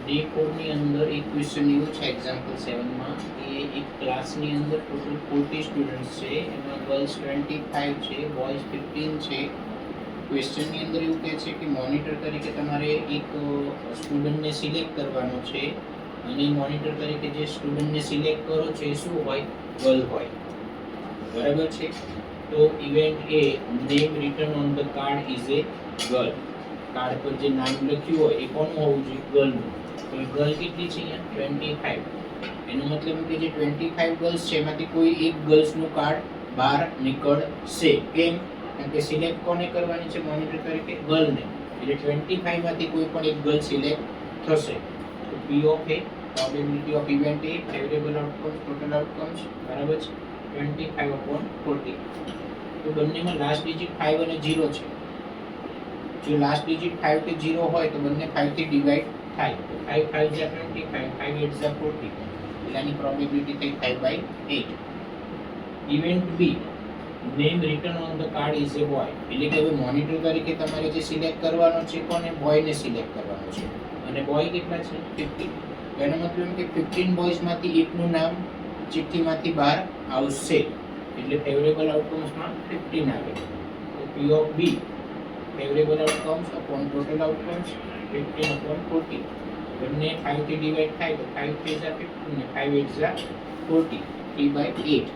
Day 4 ની અંદર એક ક્વેશ્ચન એવું છે એક્ઝામ્પલ 7 માં કે એક ક્લાસની અંદર ટોટલ 40 સ્ટુડન્ટ્સ છે, એમાં ગર્લ્સ 25 છે, બોયઝ 15 છે. ક્વેશ્ચનની અંદર એવું કહે છે કે મોનિટર તરીકે તમારે એક સ્ટુડન્ટને સિલેક્ટ કરવાનો છે અને મોનિટર તરીકે જે સ્ટુડન્ટને સિલેક્ટ કરો છો એ શું હોય? ગર્લ હોય. બરાબર છે. તો event A name return on the card is A girl. Card પર જે નામ લખ્યું હોય એ કોનું હોવું જોઈએ? ગર્લનું. તો એ ગર્લ કેટલી છે અહીંયા? 25. એનો મતલબ કે જે 25 ગર્લ્સ છે એમાંથી કોઈ એક ગર્લ્સનું કાર્ડ બહાર નીકળશે. કેમ? કારણ કે સિલેક્ટ કોને કરવાની છે મોનિટર તરીકે? ગર્લને. એટલે 25 માંથી કોઈ પણ એક ગર્લ સિલેક્ટ થશે. તો P of A, probability of event A, favourable outcomes, total outcomes, બરાબર છે 25/40. તો બંનેમાં લાસ્ટ ડિજિટ 5 અને 0 છે. જો લાસ્ટ ડિજિટ 5 કે 0 હોય તો બંને 5 થી ડિવાઈડ થાય. તો 5 5 જા 25, 5 8 જા 40. એટલે આની પ્રોબેબિલિટી થઈ 5/8. Event B, name return on the card is A boy. એટલે કે હવે મોનિટર તરીકે તમારે જે સિલેક્ટ કરવાનો છે કોને? બોયને સિલેક્ટ કરવાનો છે. અને બોય કેટલા છે? 15. એનો મતલબ કે 15 બોયઝ માંથી એકનું નામ ચિઠ્ઠીમાંથી બહાર આવશે. એટલે ફેવરેબલ આઉટકમ્સમાં 15 આવે. તો P of B, favourable outcomes upon total outcomes 15/40. બંને 5 થી ડિવાઈડ થાય તો 5 3 જા 15 ને 5 8 જા 40. 3/8.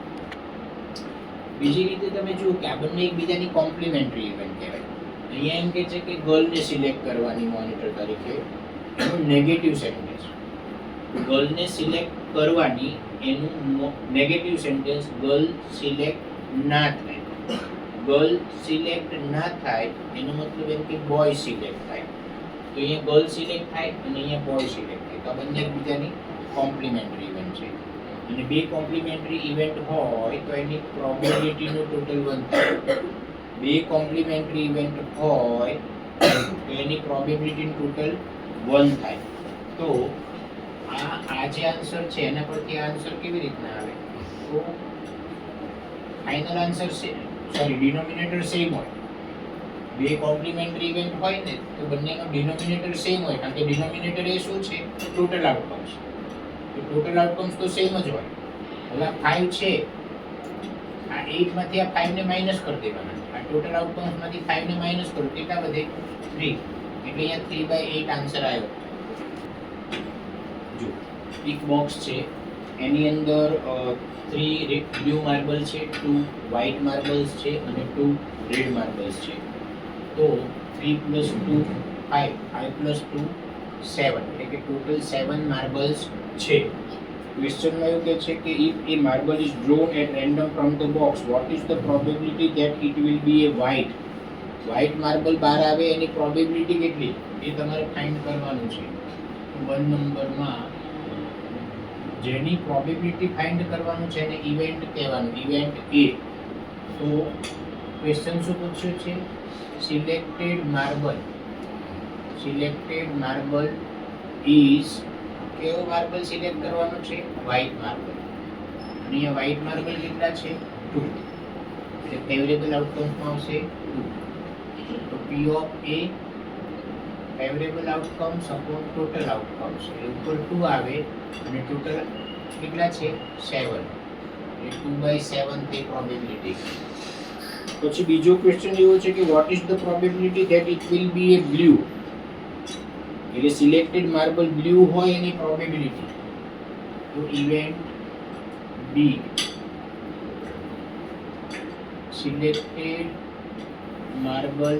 બીજી રીતે તમે જુઓ કે આ બંને એકબીજાની કોમ્પ્લિમેન્ટરી ઇવેન્ટ કહેવાય. અહીંયા એમ કહે છે કે ગર્લને સિલેક્ટ કરવાની મોનિટર તરીકે, એનું નેગેટિવ સેન્ટેન્સ. ગર્લને સિલેક્ટ કરવાની એનું નેગેટિવ સેન્ટેન્સ ગર્લ સિલેક્ટ ના થાય. ગર્લ સિલેક્ટ ના થાય એનો મતલબ એમ કે બોય સિલેક્ટ થાય. તો અહીંયા ગર્લ સિલેક્ટ થાય અને અહીંયા બોય સિલેક્ટ થાય. તો આ બંને એકબીજાની કોમ્પ્લિમેન્ટરી ઇવેન્ટ છે. અને બે કોમ્પ્લિમેન્ટરી ઇવેન્ટ હોય તો એની પ્રોબેબિલિટીનું ટોટલ 1 થાય. બે કોમ્પ્લિમેન્ટરી ઇવેન્ટ હોય તો એની પ્રોબેબિલિટીનું ટોટલ 1 થાય. તો આ જે આન્સર છે એના પરથી આ આન્સર કેવી રીતના આવે? તો ફાઇનલ આન્સર છે, સોરી ડિનોમિનેટર સેમ હોય. બે કોમ્પ્લિમેન્ટરી ઇવેન્ટ હોય ને તો બંનેનો ડિનોમિનેટર સેમ હોય, કારણ કે ડિનોમિનેટર એ શું છે? Total outcomes. તો ટોટલ આઉટકમ્સ તો સેમ જ હોય. હવે 5 છે, આ 8 માંથી આ 5 ને માઈનસ કરી દેવાના. આ ટોટલ આઉટકમ્સ માંથી 5 ને માઈનસ કરો કેટલા વધે? 3. એટલે અહીંયા 3/8 આન્સર આવ્યો. જો એક બોક્સ છે, એની અંદર 3 બ્લુ માર્બલ છે, 2 વ્હાઇટ માર્બલ્સ છે અને 2 રેડ માર્બલ્સ છે. તો 3 + 2 5, 5 + 2 7, એટલે કે ટોટલ 7 માર્બલ્સ છે. ક્વેશ્ચનમાં એવું કહે છે કે if a marble is drawn at random from the box, what is the probability that it will be a white? White marble બહાર આવે એની પ્રોબેબિલિટી કેટલી એ તમારે ફાઇન્ડ કરવાનું છે. 1 નંબરમાં જેની પ્રોબેબિલિટી ફાઇન્ડ કરવાનું છે એને ઇવેન્ટ કહેવાનું, ઇવેન્ટ A. તો ક્વેશ્ચન શું પૂછ્યું છે? સિલેક્ટેડ માર્બલ ઇઝ, કેવો માર્બલ સિલેક્ટ કરવાનો છે? White marble. અને અહીંયા વ્હાઇટ માર્બલ કેટલા છે? 2. એટલે ફેવરેબલ આઉટકમ્સમાં આવશે 2. તો P of A, favourable outcomes upon total outcomes, એટલે ઉપર 2 આવે અને ટોટલ કેટલા છે? 7. એટલે 2/7 તે પ્રોબેબિલિટી. પછી બીજો ક્વેશ્ચન એવો છે કે vote is the probability that it will be A blue? એટલે સિલેક્ટેડ માર્બલ બ્લુ હોય એની પ્રોબેબિલિટી. તો event B, selected marble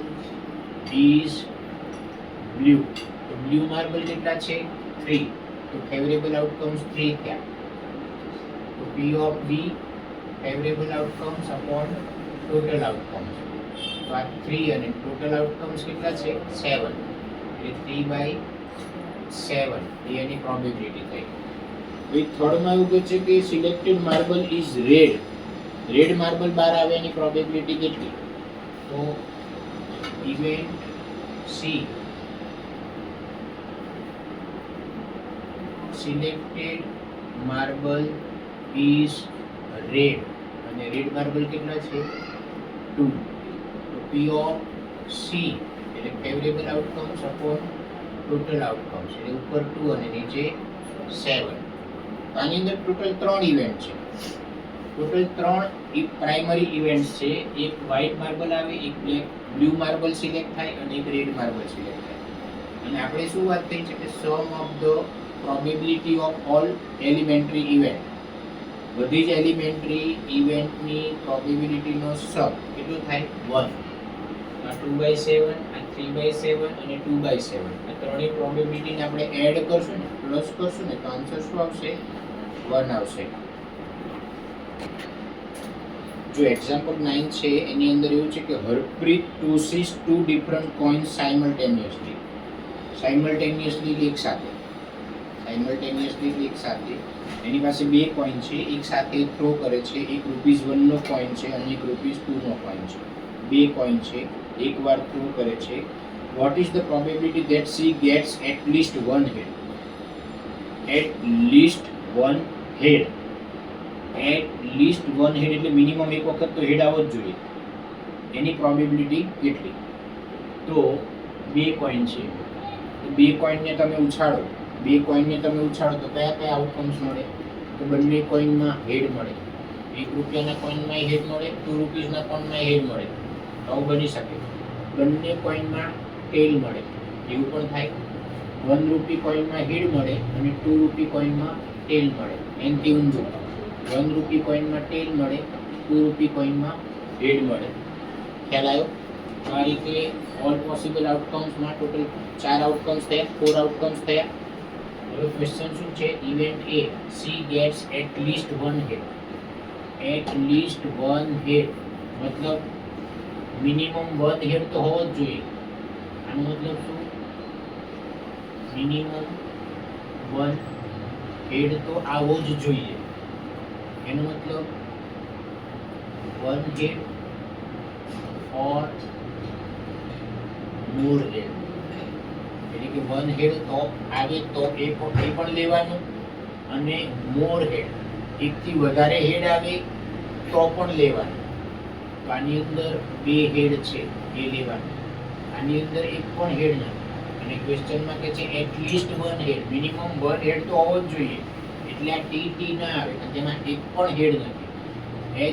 is blue. તો બ્લુ માર્બલ કેટલા છે? 3. તો ફેવરેબલ આઉટકમ્સ 3 થયા. તો P of B, favourable outcomes upon total outcomes. તો આ 3 અને ટોટલ આઉટકમ્સ કેટલા છે? 7. એટલે 3/7 એની પ્રોબેબિલિટી થઈ. હવે થર્ડમાં એવું કહે છે કે selected marble is red. Red marble બહાર આવે એની પ્રોબેબિલિટી કેટલી? તો event C, selected marble is red. અને રેડ માર્બલ કેટલા છે? 2. તો P ઓફ C એટલે favourable outcomes upon total outcomes એટલે ઉપર 2 અને નીચે 7. તો આની અંદર ટોટલ 3 ઇવેન્ટ છે. ટોટલ 3 પ્રાઇમરી ઇવેન્ટ્સ છે. એક વ્હાઇટ માર્બલ આવે, એક બ્લુ માર્બલ સિલેક્ટ થાય અને એક રેડ માર્બલ સિલેક્ટ થાય. અને આપણે શું વાત થઈ છે કે sum of the probability of all elementary event, બધી જ એલિમેન્ટરી ઇવેન્ટની પ્રોબેબિલિટીનો સમ કેટલો થાય 1. આ 2/7, આ 3/7 અને 2/7 આ ત્રણેય પ્રોબેબિલિટીને આપણે એડ કરશું ને, પ્લસ કરશું ને, તો આન્સર શું આવશે 1 આવશે. જો એક્ઝામ્પલ 9 છે એની અંદર એવું છે કે હરપ્રીત ટોસીસ 2 ડિફરન્ટ કોઇન્સ સાયમલ્ટેનિયસલી એક સાથે એની પાસે 2 કોઈન છે, એક સાથે થ્રો કરે છે. એક ₹1 નો કોઈન છે અને એક ₹2 નો કોઈન છે. 2 કોઈન છે, એકવાર થ્રો કરે છે. What is the probability that she gets at least one head? At least one head એટલે મિનિમમ એક વખત તો હેડ આવવો જ જોઈએ. એની પ્રોબેબિલિટી કેટલી? તો 2 કોઈન છે, તો 2 કોઈનને તમે ઉછાળો તો કયા આઉટકમ્સ મળે? તો બંને કોઈનમાં હેડ મળે. ₹1 કોઈનમાં હેડ મળે, ₹2 કોઈનમાં હેડ મળે. આવું બની શકે. બંને કોઈનમાં ટેલ મળે, એવું પણ થાય. ₹1 કોઈનમાં હેડ મળે અને ₹2 કોઈનમાં ટેલ મળે. એનથી ઊંધું ₹1 કોઈનમાં ટેલ મળે, ₹2 કોઈનમાં હેડ મળે. ખ્યાલ આવ્યો? આ રીતે ઓલ પોસિબલ આઉટકમ્સમાં ટોટલ 4 આઉટકમ્સ થયા, 4 આઉટકમ્સ થયા. હવે ક્વેશ્ચન શું છે? Event A she gets at least one head. મતલબ મિનિમમ 1 હેડ તો હોવો જ જોઈએ. આનો મતલબ શું? મિનિમમ 1 હેડ તો આવવો જ જોઈએ. એનો મતલબ 1 હેડ ઓર મોર હેડ, એટલે કે 1 હેડ તો આવે તો એ પણ લેવાનું, અને મોર હેડ એકથી વધારે હેડ આવે તો પણ લેવાનું. તો આની અંદર 2 હેડ છે એ લેવાનું, આની અંદર એક પણ હેડ નથી. અને ક્વેશ્ચનમાં કે છે એટ લીસ્ટ 1 હેડ, મિનિમમ 1 હેડ તો હોવો જ જોઈએ. એટલે આ ટી ના આવે, તેમાં એક પણ હેડ નથી.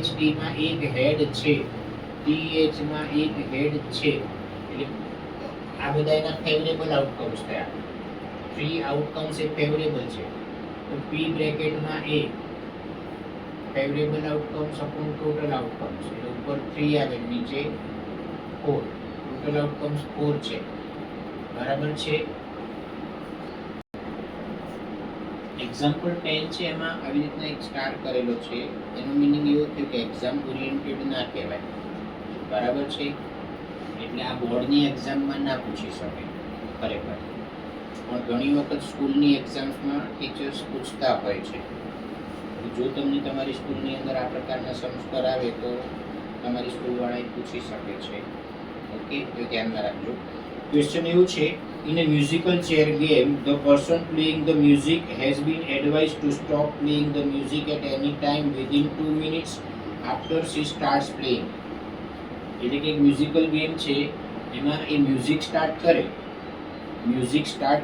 HT માં એક હેડ છે, TH માં એક હેડ છે. એટલે આ બધા એના ફેવરેબલ આઉટકમ્સ થયા. 3 આઉટકમ્સ એ ફેવરેબલ છે. તો P બ્રેકેટમાં A favourable outcomes upon total outcomes, એટલે ઉપર 3 આવે, નીચે 4. ટોટલ આઉટકમ્સ 4 છે. બરાબર છે. એક્ઝામ્પલ 10 છે, એમાં આવી રીતના એક સ્ટાર કરેલો છે. એનો મીનિંગ એવો થયો કે એક્ઝામ ઓરિએન્ટેડ ના કહેવાય. બરાબર છે. એટલે આ બોર્ડની એક્ઝામમાં ના પૂછી શકે ખરેખર, પણ ઘણી વખત સ્કૂલની એક્ઝામ્સમાં ટીચર્સ પૂછતા હોય છે. જો તમને તમારી સ્કૂલની અંદર આ પ્રકારના સંસ્કાર આવે તો તમારી સ્કૂલવાળા પૂછી શકે છે. ઓકે, તો ધ્યાનમાં રાખજો. ક્વેશ્ચન એવું છે, in a musical chair game the person playing the music has been advised to stop playing the music at any time within 2 minutes after she starts playing. એટલે કે એક મ્યુઝિકલ ગેમ છે, એમાં એ મ્યુઝિક સ્ટાર્ટ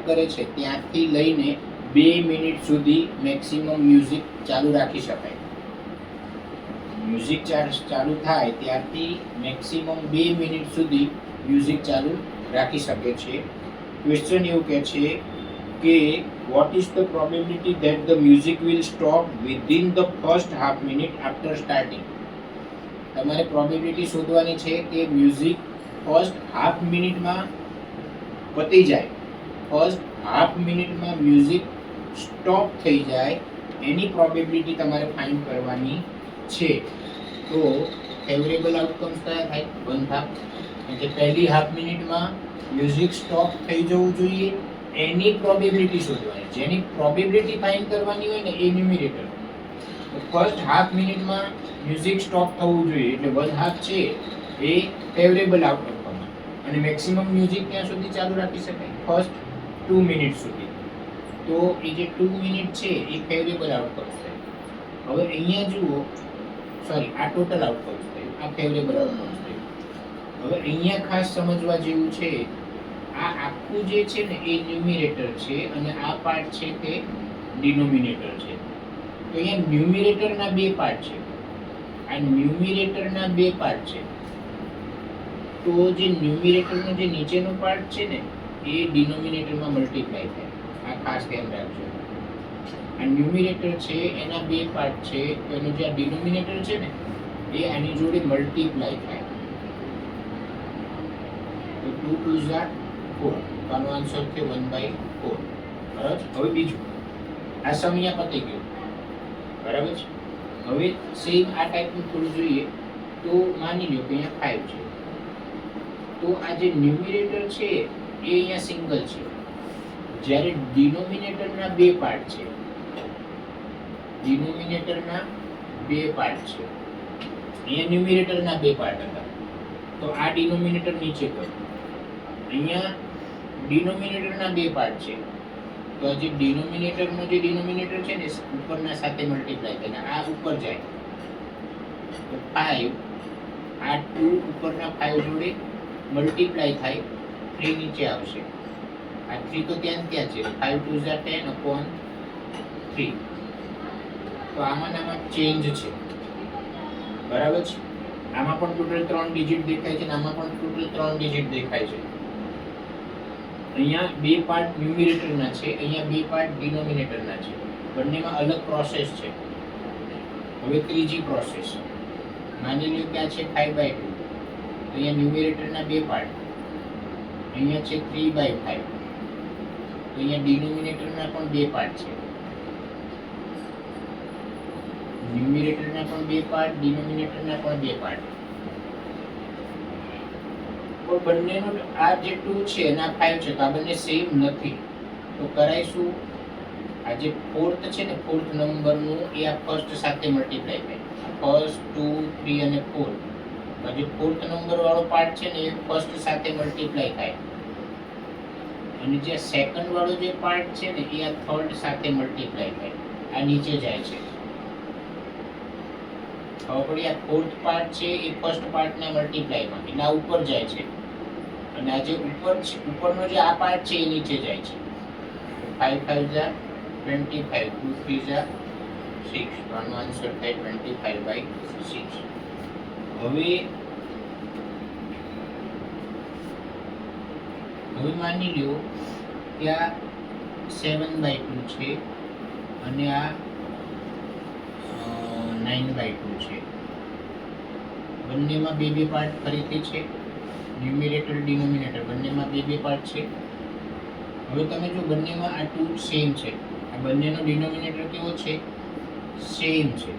કરે છે ત્યાંથી લઈને 2 minute સુધી મેક્સિમમ મ્યુઝિક ચાલુ રાખી શકાય. મ્યુઝિક ચાલુ થાય ત્યારથી મેક્સિમમ 2 મિનિટ સુધી મ્યુઝિક ચાલુ રાખી શકે છે. ક્વેશ્ચન એવું કહે છે કે vote is the probability that the music will stop within the first half minute after starting. તમારે પ્રોબેબિલિટી શોધવાની છે કે મ્યુઝિક ફર્સ્ટ હાફ મિનિટમાં પતી જાય, ફર્સ્ટ હાફ મિનિટમાં મ્યુઝિક સ્ટોપ થઈ જાય, એની પ્રોબેબિલિટી તમારે ફાઇન્ડ કરવાની છે. તો ફેવરેબલ આઉટકમ્સ કયા થાય? 1 હાફ. એટલે પહેલી હાફ મિનિટમાં મ્યુઝિક સ્ટોપ થઈ જવું જોઈએ, એની પ્રોબેબિલિટી શોધવાની. જેની પ્રોબેબિલિટી ફાઇન્ડ કરવાની હોય ને એ ન્યુમેરેટર. ફર્સ્ટ હાફ મિનિટમાં મ્યુઝિક સ્ટોપ થવું જોઈએ, એટલે 1 હાફ છે એ ફેવરેબલ આઉટકમ, અને મેક્સિમમ મ્યુઝિક ત્યાં સુધી ચાલુ રાખી શકાય ફર્સ્ટ 2 મિનિટ સુધી. તો એ જે 2 મિનિટ છે એ ફેવરેબલ આઉટકમ્સ છે. હવે અહીંયા જુઓ, સોરી, આ ટોટલ આઉટકમ્સ થયું, આ ફેવરેબલ આઉટકમ્સ થયું. હવે અહીંયા ખાસ સમજવા જેવું છે, આ આખું જે છે ને એ ન્યુમિરેટર છે અને આ પાર્ટ છે તે ડિનોમિનેટર છે. તો અહીંયા ન્યુમિરેટરના બે પાર્ટ છે. આ ન્યુમિરેટરના બે પાર્ટ છે. તો જે ન્યુમિરેટરનો જે નીચેનો પાર્ટ છે ને એ ડિનોમિનેટરમાં મલ્ટીપ્લાય થાય. આ ખાસ ધ્યાન રાખજો. આ ન્યુમિરેટર છે એના બે પાર્ટ છે, તો એનું જે ડિનોમિનેટર છે ને એ આની જોડે મલ્ટીપ્લાય થાય. તો 2 2 4, તો આનો આન્સર છે 1/4. બરાબર. હવે બીજું, આ સમ અહીંયા પતી ગયું. બરાબર છે. હવે સેમ આ ટાઈપનું થોડું જોઈએ. તો માની લો કે અહીંયા 5 છે. તો આ જે ન્યુમિરેટર છે એ અહીંયા સિંગલ છે, જ્યારે ડિનોમિનેટરના બે પાર્ટ છે. ડિનોમિનેટરના બે પાર્ટ છે. અહીંયા ન્યુમિરેટરના બે પાર્ટ હતા, તો આ ડિનોમિનેટર નીચે કરો. અહીંયા ડિનોમિનેટરના બે પાર્ટ છે, તો આ જે ડિનોમિનેટરનો જે ડિનોમિનેટર છે ને ઉપરના સાથે મલ્ટીપ્લાય થાય, આ ઉપર જાય તો 5, આ 2 ઉપરના 5 જોડે મલ્ટીપ્લાય થાય, 3 નીચે આવશે. આ 3 તો ત્યાં છે, 5 2 10/3. તો આમાં ચેન્જ છે. બરાબર છે. આમાં પણ ટોટલ 3 ડિજિટ દેખાય છે અને આમાં પણ ટોટલ 3 ડિજિટ દેખાય છે. અહીંયા બે પાર્ટ ન્યુમિરેટરના છે, અહીંયા બે પાર્ટ ડિનોમિનેટરના છે. બંનેમાં અલગ પ્રોસેસ છે. હવે ત્રીજી પ્રોસેસ, માની લો કે આ છે 5/2. અહીંયા ન્યુમિરેટરના બે પાર્ટ, અહીંયા છે 3/5. તો અહીંયા ડિનોમિનેટરના પણ બે પાર્ટ છે. ન્યુમિરેટરના પણ બે પાર્ટ, ડિનોમિનેટરના પણ બે પાર્ટ. તો બંનેનો આ જે 2 છે અને આ 5 છે, તો આ બંને સેમ નથી. તો કરાઈશું, આ જે ફોર્થ છે ને, ફોર્થ નંબરનું એ આ ફર્સ્ટ સાથે મલ્ટીપ્લાય થાય. ફર્સ્ટ 2 3 અને 4. તો જે ફોર્થ નંબર વાળો પાર્ટ છે ને એ ફર્સ્ટ સાથે મલ્ટીપ્લાય થાય, અને જે સેકન્ડ વાળો જે પાર્ટ છે ને એ આ થર્ડ સાથે મલ્ટીપ્લાય થાય. આ નીચે જાય છે. હવે આ ફોર્થ પાર્ટ છે એ ફર્સ્ટ પાર્ટના મલ્ટીપ્લાયમાં, એટલે આ ઉપર જાય છે, અને આ જે ઉપર છે, ઉપરનો જે આ પાર્ટ છે એ નીચે જાય છે. 5 5 25, 2 3 6. તો આનો આન્સર થાય 25/6. હવે માની લો કે આ 7/2 છે અને આ 9/2 છે. બંનેમાં બે બે પાર્ટ ફરીથી છે. ન્યુમિરેટર ડિનોમિનેટર બંનેમાં બે બે પાર્ટ છે. હવે તમે જો બંનેમાં આ 2 સેમ છે, આ બંનેનો ડિનોમિનેટર કેવો છે? સેમ છે.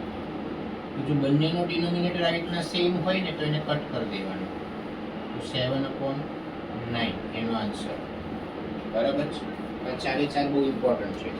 તો જો બંનેનો ડિનોમિનેટર આ રીતના સેમ હોય ને તો એને કટ કરી દેવાનો. તો 7/9 એનો આન્સર. બરાબર છે. ચારે ચાર બહુ ઇમ્પોર્ટન્ટ છે.